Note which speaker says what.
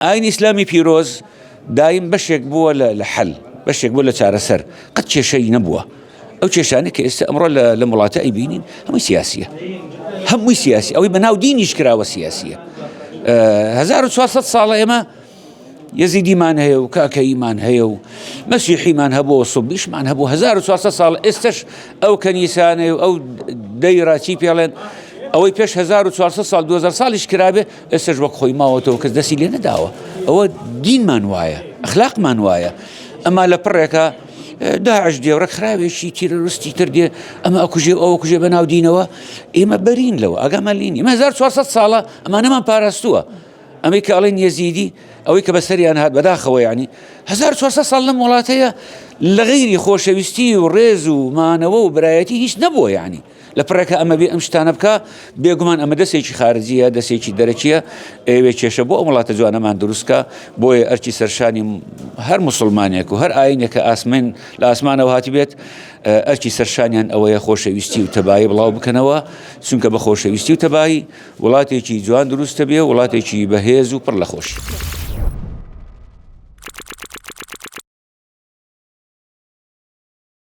Speaker 1: ئاینی ئیسلامی پیرۆز دایم بەشێک بووە لە حەل، بەشێک بووە لە چارەسەر، قەت کێشەی نەبووە. ئەو کێشانە کە ئێستا ئەمڕۆ لە وڵاتە ئەیبینین هەمووی سیاسیە، هەمووی سیاسی، ئەوەی بەناو دینیش کراوە سیاسیە. 1400 ساڵە ئێمە یەزیدیمان هەیە و کاکەیمان هەیە و مەسیحیمان هەبووە، سوبیشمان هەبوو. 1400 ساڵ ئێستش ئەو کەنیسانەیە و ئەو دەیڕاچی پێڵێن ئەوەی پێش 1400 ساڵ 2000 ساڵیش کرابێ ئێستش وەک خۆی ماوەتەوە کەس دەستی لێ نەداوە. ئەوە دینمان وایە، ئەخلاقمان وایە. ئەما لە پڕێکە داعش دێوڕە خراوێکی تیرۆریستی تر دێ، ئەمە ئەکوژێ ئەوە کوژێ بەناو دینەوە، ئێمە بەرین لەوە، ئاگامان لێ نین. ئێمە 1400 ساڵە ئەمانەمان پاراستووە. ئەمەی کە ئەڵێن یەزیدی ئەوەی کە بەسەریان هات بەداخەوە، یعنی 1400 ساڵ لەم وڵاتەیە لە غەیری خۆشەویستی و ڕێز و مانەوە و برایەتی هیچ نەبووە. یعنی لە پڕێکە ئەمە بێ ئەم شتانە بکە، بێگومان ئەمە دەستێکی خارجیە، دەستێکی دەرەکیە، ئەوێ کێشە بۆ ئەم وڵاتە جوانەمان دروستکە. بۆیە ئەرکی سەرشانی هەر موسڵمانێک و هەر ئاینێک کە ئاسمین لە ئاسمانەوە هاتی بێت، ئەرکی سەرشانیان ئەوەیە خۆشەویستی و تەبایی بڵاو بکەنەوە، چونکە بە خۆشەویستی و تەبایی وڵاتێکی جوان دروستە بێ، وڵاتێکی بەهێز و پڕ لە خۆشی.